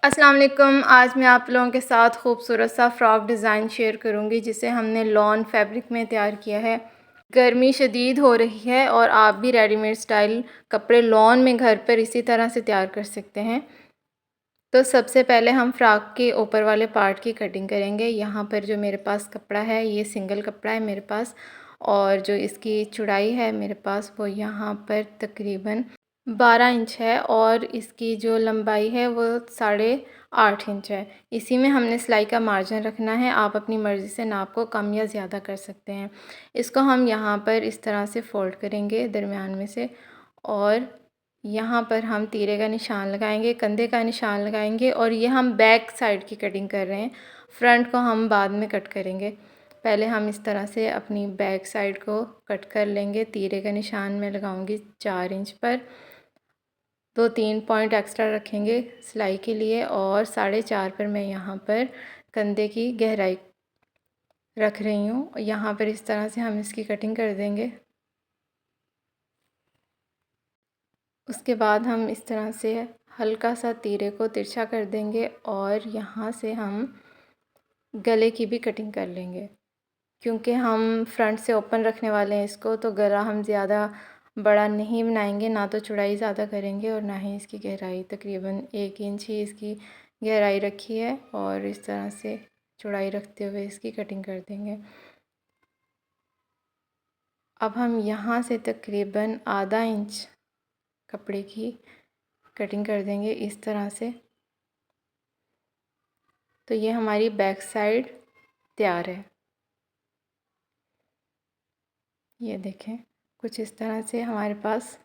अस्सलाम वालेकुम। आज मैं आप लोगों के साथ खूबसूरत सा फ़्रॉक डिज़ाइन शेयर करूंगी जिसे हमने लॉन फैब्रिक में तैयार किया है। गर्मी शदीद हो रही है और आप भी रेडीमेड स्टाइल कपड़े लॉन में घर पर इसी तरह से तैयार कर सकते हैं। तो सबसे पहले हम फ़्रॉक के ऊपर वाले पार्ट की कटिंग करेंगे। यहाँ पर जो मेरे पास कपड़ा है ये सिंगल कपड़ा है मेरे पास, और जो इसकी चौड़ाई है मेरे पास वो यहाँ पर तकरीबन 12 इंच है और इसकी जो लंबाई है वो 8.5 इंच है। इसी में हमने सिलाई का मार्जिन रखना है। आप अपनी मर्ज़ी से नाप को कम या ज़्यादा कर सकते हैं। इसको हम यहाँ पर इस तरह से फ़ोल्ड करेंगे दरमियान में से, और यहाँ पर हम तीरे का निशान लगाएंगे, कंधे का निशान लगाएंगे, और ये हम बैक साइड की कटिंग कर रहे हैं। फ्रंट को हम बाद में कट करेंगे। पहले हम इस तरह से अपनी बैक साइड को कट कर लेंगे। तीरे का निशान मैं लगाऊंगी 4 इंच पर। 2-3 पॉइंट एक्स्ट्रा रखेंगे सिलाई के लिए, और 4.5 पर मैं यहाँ पर कंधे की गहराई रख रही हूँ। यहाँ पर इस तरह से हम इसकी कटिंग कर देंगे। उसके बाद हम इस तरह से हल्का सा तीरे को तिरछा कर देंगे और यहाँ से हम गले की भी कटिंग कर लेंगे। क्योंकि हम फ्रंट से ओपन रखने वाले हैं इसको, तो गला हम ज़्यादा बड़ा नहीं बनाएंगे, ना तो चौड़ाई ज़्यादा करेंगे और ना ही इसकी गहराई। तकरीबन 1 इंच ही इसकी गहराई रखी है और इस तरह से चौड़ाई रखते हुए इसकी कटिंग कर देंगे। अब हम यहाँ से तकरीबन आधा इंच कपड़े की कटिंग कर देंगे इस तरह से। तो ये हमारी बैक साइड तैयार है। ये देखें, कुछ इस तरह से हमारे पास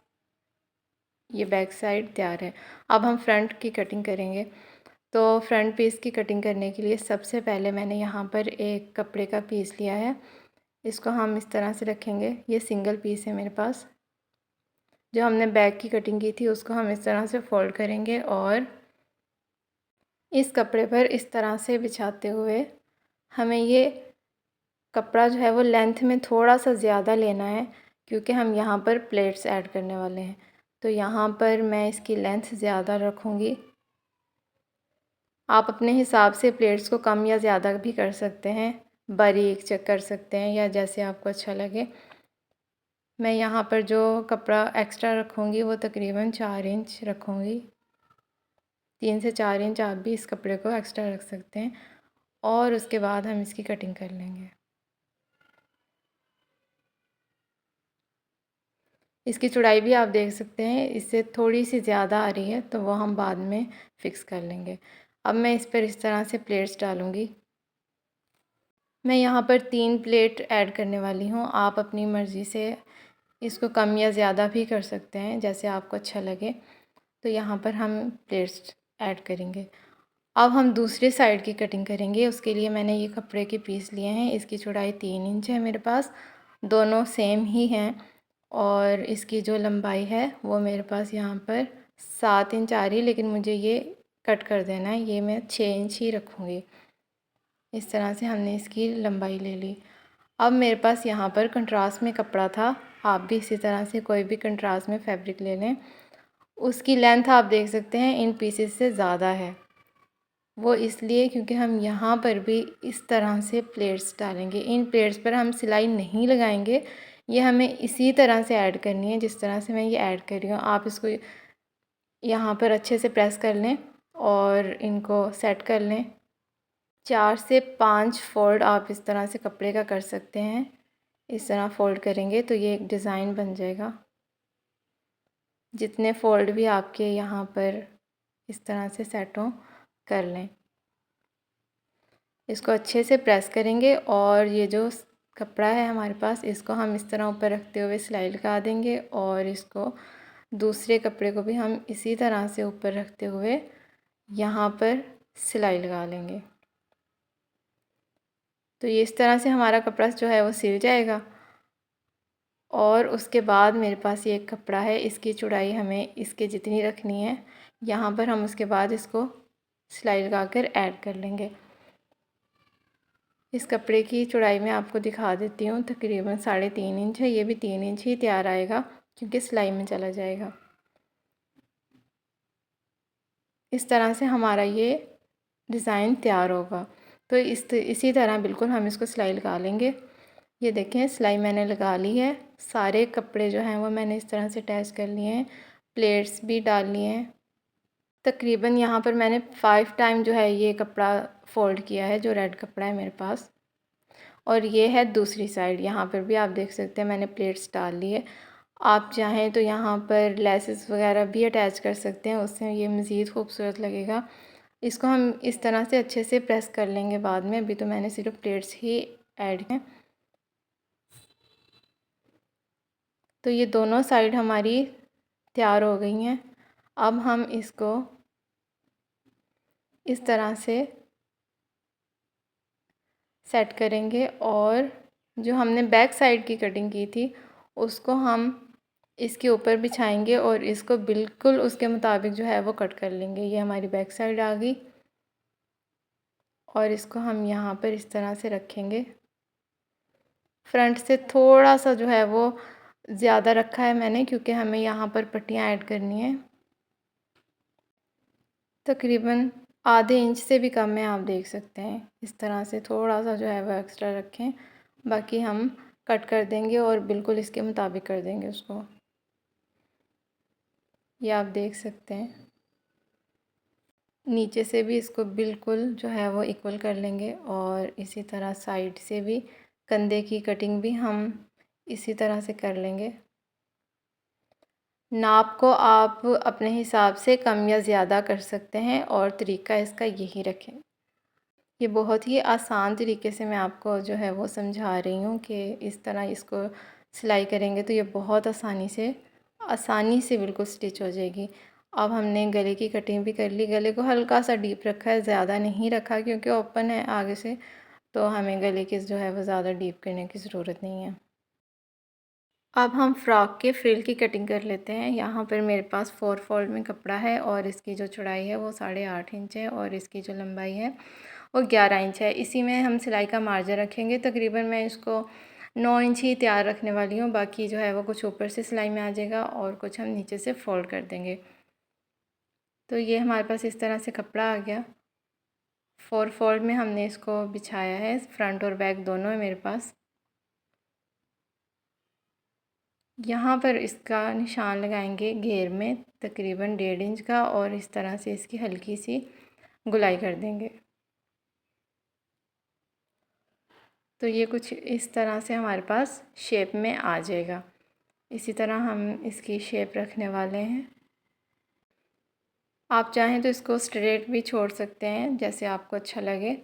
ये बैक साइड तैयार है। अब हम फ्रंट की कटिंग करेंगे। तो फ्रंट पीस की कटिंग करने के लिए सबसे पहले मैंने यहाँ पर एक कपड़े का पीस लिया है। इसको हम इस तरह से रखेंगे। ये सिंगल पीस है मेरे पास। जो हमने बैक की कटिंग की थी उसको हम इस तरह से फ़ोल्ड करेंगे और इस कपड़े पर इस तरह से बिछाते हुए हमें ये कपड़ा जो है वो लेंथ में थोड़ा सा ज़्यादा लेना है, क्योंकि हम यहाँ पर प्लेट्स ऐड करने वाले हैं। तो यहाँ पर मैं इसकी लेंथ ज़्यादा रखूँगी। आप अपने हिसाब से प्लेट्स को कम या ज़्यादा भी कर सकते हैं, बारीक चेक कर सकते हैं, या जैसे आपको अच्छा लगे। मैं यहाँ पर जो कपड़ा एक्स्ट्रा रखूँगी वो तकरीबन 4 इंच रखूँगी। 3 से 4 इंच आप भी इस कपड़े को एक्स्ट्रा रख सकते हैं, और उसके बाद हम इसकी कटिंग कर लेंगे। इसकी चौड़ाई भी आप देख सकते हैं, इससे थोड़ी सी ज़्यादा आ रही है, तो वो हम बाद में फ़िक्स कर लेंगे। अब मैं इस पर इस तरह से प्लेट्स डालूँगी। मैं यहाँ पर 3 प्लेट ऐड करने वाली हूँ। आप अपनी मर्ज़ी से इसको कम या ज़्यादा भी कर सकते हैं, जैसे आपको अच्छा लगे। तो यहाँ पर हम प्लेट्स ऐड करेंगे। अब हम दूसरी साइड की कटिंग करेंगे। उसके लिए मैंने ये कपड़े के पीस लिए हैं। इसकी चौड़ाई 3 इंच है मेरे पास, दोनों सेम ही हैं, और इसकी जो लंबाई है वो मेरे पास यहाँ पर 7 इंच आ रही है, लेकिन मुझे ये कट कर देना है। ये मैं 6 इंच ही रखूँगी। इस तरह से हमने इसकी लंबाई ले ली। अब मेरे पास यहाँ पर कंट्रास्ट में कपड़ा था। आप भी इसी तरह से कोई भी कंट्रास्ट में फ़ैब्रिक ले लें। उसकी लेंथ आप देख सकते हैं इन पीसेस से ज़्यादा है। वो इसलिए क्योंकि हम यहाँ पर भी इस तरह से प्लेट्स डालेंगे। इन प्लेट्स पर हम सिलाई नहीं लगाएंगे। ये हमें इसी तरह से ऐड करनी है जिस तरह से मैं ये ऐड कर रही हूँ। आप इसको यहाँ पर अच्छे से प्रेस कर लें और इनको सेट कर लें। 4 से 5 फोल्ड आप इस तरह से कपड़े का कर सकते हैं। इस तरह फ़ोल्ड करेंगे तो ये एक डिज़ाइन बन जाएगा। जितने फ़ोल्ड भी आपके यहाँ पर इस तरह से सेट हों, कर लें। इसको अच्छे से प्रेस करेंगे और ये जो कपड़ा है हमारे पास, इसको हम इस तरह ऊपर रखते हुए सिलाई लगा देंगे, और इसको दूसरे कपड़े को भी हम इसी तरह से ऊपर रखते हुए यहाँ पर सिलाई लगा लेंगे। तो ये इस तरह से हमारा कपड़ा जो है वो सिल जाएगा। और उसके बाद मेरे पास ये एक कपड़ा है, इसकी चौड़ाई हमें इसके जितनी रखनी है। यहाँ पर हम उसके बाद इसको सिलाई लगाकर ऐड कर लेंगे। इस कपड़े की चौड़ाई मैं आपको दिखा देती हूँ, तकरीबन 3.5 इंच है। ये भी 3 इंच ही तैयार आएगा क्योंकि सिलाई में चला जाएगा। इस तरह से हमारा ये डिज़ाइन तैयार होगा। तो इसी तरह बिल्कुल हम इसको सिलाई लगा लेंगे। ये देखें सिलाई मैंने लगा ली है। सारे कपड़े जो हैं वो मैंने इस तरह से अटैच कर लिए हैं, प्लेट्स भी डाल लिए हैं। तकरीबन यहाँ पर मैंने 5 टाइम जो है ये कपड़ा फ़ोल्ड किया है, जो रेड कपड़ा है मेरे पास। और ये है दूसरी साइड, यहाँ पर भी आप देख सकते हैं मैंने प्लेट्स डाल ली है। आप चाहें तो यहाँ पर लेसेस वगैरह भी अटैच कर सकते हैं, उससे ये मज़ीद खूबसूरत लगेगा। इसको हम इस तरह से अच्छे से प्रेस कर लेंगे बाद में। अभी तो मैंने सिर्फ प्लेट्स ही ऐड किए। तो ये दोनों साइड हमारी तैयार हो गई हैं। अब हम इसको इस तरह से सेट करेंगे और जो हमने बैक साइड की कटिंग की थी उसको हम इसके ऊपर बिछाएंगे और इसको बिल्कुल उसके मुताबिक जो है वो कट कर लेंगे। ये हमारी बैक साइड आ गई और इसको हम यहाँ पर इस तरह से रखेंगे। फ्रंट से थोड़ा सा जो है वो ज़्यादा रखा है मैंने, क्योंकि हमें यहाँ पर पट्टियाँ ऐड करनी है। तकरीबन आधे इंच से भी कम है, आप देख सकते हैं। इस तरह से थोड़ा सा जो है वो एक्स्ट्रा रखें, बाकी हम कट कर देंगे और बिल्कुल इसके मुताबिक कर देंगे उसको। ये आप देख सकते हैं। नीचे से भी इसको बिल्कुल जो है वो इक्वल कर लेंगे और इसी तरह साइड से भी कंधे की कटिंग भी हम इसी तरह से कर लेंगे। नाप को आप अपने हिसाब से कम या ज़्यादा कर सकते हैं और तरीका इसका यही रखें। ये बहुत ही आसान तरीके से मैं आपको जो है वो समझा रही हूँ कि इस तरह इसको सिलाई करेंगे तो ये बहुत आसानी से बिल्कुल स्टिच हो जाएगी। अब हमने गले की कटिंग भी कर ली। गले को हल्का सा डीप रखा है, ज़्यादा नहीं रखा क्योंकि ओपन है आगे से, तो हमें गले की जो है वो ज़्यादा डीप करने की ज़रूरत नहीं है। अब हम फ़्रॉक के फ्रिल की कटिंग कर लेते हैं। यहाँ पर मेरे पास 4 फोल्ड में कपड़ा है और इसकी जो चौड़ाई है वो 8.5 इंच है और इसकी जो लंबाई है वो 11 इंच है। इसी में हम सिलाई का मार्जिन रखेंगे। तकरीबन मैं इसको 9 इंच ही तैयार रखने वाली हूँ, बाकी जो है वो कुछ ऊपर से सिलाई में आ जाएगा और कुछ हम नीचे से फ़ोल्ड कर देंगे। तो ये हमारे पास इस तरह से कपड़ा आ गया। 4 फोल्ड में हमने इसको बिछाया है। फ्रंट और बैक दोनों है मेरे पास। यहाँ पर इसका निशान लगाएंगे घेर में तकरीबन 1.5 इंच का और इस तरह से इसकी हल्की सी गुलाई कर देंगे। तो ये कुछ इस तरह से हमारे पास शेप में आ जाएगा। इसी तरह हम इसकी शेप रखने वाले हैं। आप चाहें तो इसको स्ट्रेट भी छोड़ सकते हैं, जैसे आपको अच्छा लगे।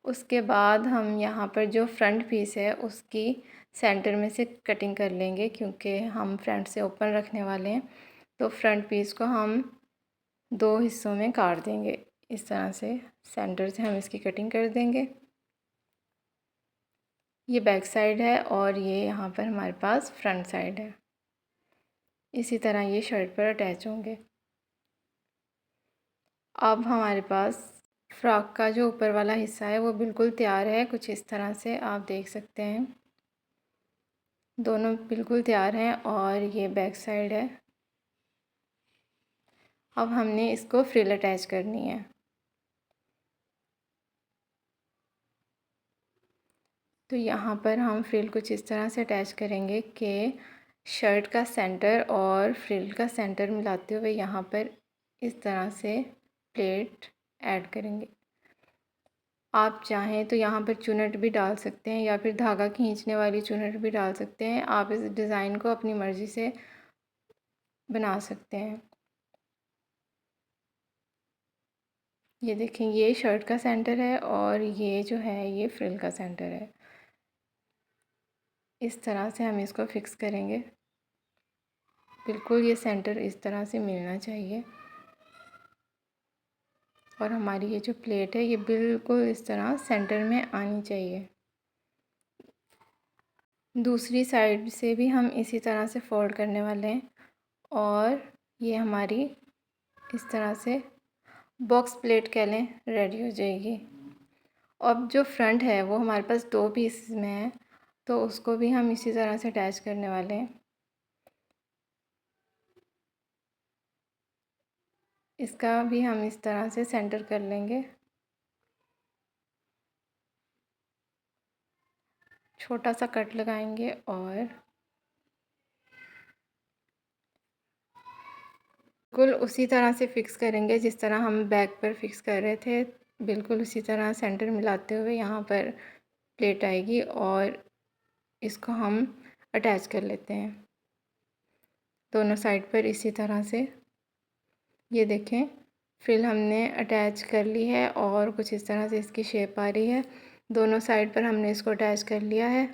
उसके बाद हम यहाँ पर जो फ्रंट पीस है उसकी सेंटर में से कटिंग कर लेंगे, क्योंकि हम फ्रंट से ओपन रखने वाले हैं। तो फ्रंट पीस को हम 2 हिस्सों में काट देंगे। इस तरह से सेंटर से हम इसकी कटिंग कर देंगे। ये बैक साइड है और ये यहाँ पर हमारे पास फ्रंट साइड है। इसी तरह ये शर्ट पर अटैच होंगे। अब हमारे पास फ्रॉक का जो ऊपर वाला हिस्सा है वो बिल्कुल तैयार है। कुछ इस तरह से आप देख सकते हैं, दोनों बिल्कुल तैयार हैं और ये बैक साइड है। अब हमने इसको फ्रिल अटैच करनी है। तो यहाँ पर हम फ्रिल कुछ इस तरह से अटैच करेंगे कि शर्ट का सेंटर और फ्रिल का सेंटर मिलाते हुए यहाँ पर इस तरह से प्लेट ऐड करेंगे। आप चाहें तो यहाँ पर चुनट भी डाल सकते हैं या फिर धागा खींचने वाली चुनट भी डाल सकते हैं। आप इस डिज़ाइन को अपनी मर्ज़ी से बना सकते हैं। ये देखें, ये शर्ट का सेंटर है और ये जो है ये फ्रिल का सेंटर है। इस तरह से हम इसको फिक्स करेंगे। बिल्कुल ये सेंटर इस तरह से मिलना चाहिए और हमारी ये जो प्लेट है ये बिल्कुल इस तरह सेंटर में आनी चाहिए। दूसरी साइड से भी हम इसी तरह से फोल्ड करने वाले हैं और ये हमारी इस तरह से बॉक्स प्लेट कह लें रेडी हो जाएगी। अब जो फ्रंट है वो हमारे पास 2 पीस में है, तो उसको भी हम इसी तरह से अटैच करने वाले हैं। इसका भी हम इस तरह से सेंटर कर लेंगे। छोटा सा कट लगाएंगे और बिल्कुल उसी तरह से फ़िक्स करेंगे जिस तरह हम बैक पर फ़िक्स कर रहे थे। बिल्कुल उसी तरह सेंटर मिलाते हुए यहाँ पर प्लेट आएगी और इसको हम अटैच कर लेते हैं दोनों साइड पर इसी तरह से। ये देखें फ्रिल हमने अटैच कर ली है और कुछ इस तरह से इसकी शेप आ रही है। दोनों साइड पर हमने इसको अटैच कर लिया है।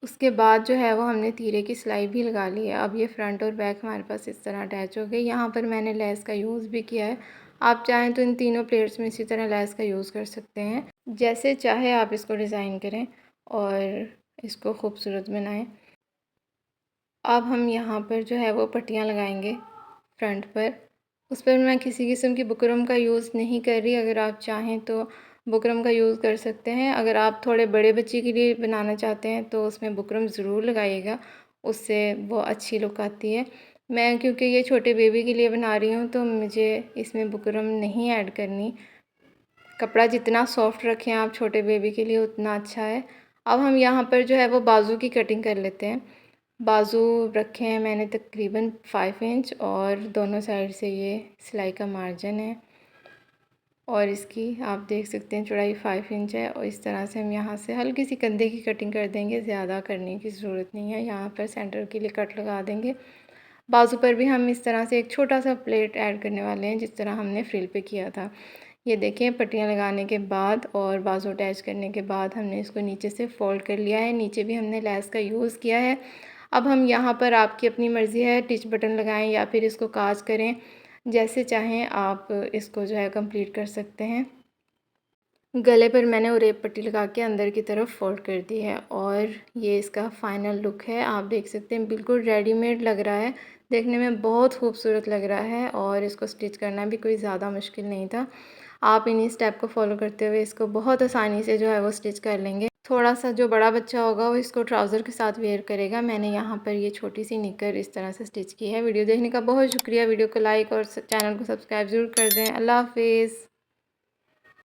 उसके बाद जो है वो हमने तीरे की सिलाई भी लगा ली है। अब ये फ्रंट और बैक हमारे पास इस तरह अटैच हो गई। यहाँ पर मैंने लेस का यूज़ भी किया है। आप चाहें तो इन तीनों प्लेट्स में इसी तरह लेस का यूज़ कर सकते हैं। जैसे चाहे आप इसको डिज़ाइन करें और इसको खूबसूरत बनाएं। अब हम यहाँ पर जो है वो पट्टियाँ लगाएंगे फ्रंट पर। उस पर मैं किसी किस्म की बुकरम का यूज़ नहीं कर रही। अगर आप चाहें तो बुकरम का यूज़ कर सकते हैं। अगर आप थोड़े बड़े बच्चे के लिए बनाना चाहते हैं तो उसमें बुकरम ज़रूर लगाइएगा, उससे वो अच्छी लुक आती है। मैं क्योंकि ये छोटे बेबी के लिए बना रही हूँ तो मुझे इसमें बुकरम नहीं ऐड करनी। कपड़ा जितना सॉफ्ट रखें आप छोटे बेबी के लिए उतना अच्छा है। अब हम यहाँ पर जो है वो बाजू की कटिंग कर लेते हैं। बाजू रखे हैं मैंने तकरीबन 5 इंच और दोनों साइड से ये सिलाई का मार्जिन है और इसकी आप देख सकते हैं चौड़ाई 5 इंच है। और इस तरह से हम यहाँ से हल्की सी कंधे की कटिंग कर देंगे, ज़्यादा करने की ज़रूरत नहीं है। यहाँ पर सेंटर के लिए कट लगा देंगे। बाजू पर भी हम इस तरह से एक छोटा सा प्लेट ऐड करने वाले हैं जिस तरह हमने फ्रिल पे किया था। ये देखें पट्टियाँ लगाने के बाद और बाजू अटैच करने के बाद हमने इसको नीचे से फ़ोल्ड कर लिया है। नीचे भी हमने लेस का यूज़ किया है। अब हम यहाँ पर आपकी अपनी मर्ज़ी है टिच बटन लगाएं या फिर इसको काज करें, जैसे चाहें आप इसको जो है कंप्लीट कर सकते हैं। गले पर मैंने उरेप पट्टी लगा के अंदर की तरफ फोल्ड कर दी है और ये इसका फ़ाइनल लुक है। आप देख सकते हैं बिल्कुल रेडीमेड लग रहा है, देखने में बहुत खूबसूरत लग रहा है और इसको स्टिच करना भी कोई ज़्यादा मुश्किल नहीं था। आप इन्हीं स्टेप को फॉलो करते हुए इसको बहुत आसानी से जो है वो स्टिच कर लेंगे। थोड़ा सा जो बड़ा बच्चा होगा वो इसको ट्राउज़र के साथ वेयर करेगा। मैंने यहाँ पर ये छोटी सी निकर इस तरह से स्टिच की है। वीडियो देखने का बहुत शुक्रिया। वीडियो को लाइक और चैनल को सब्सक्राइब ज़रूर कर दें। अल्लाह हाफिज़।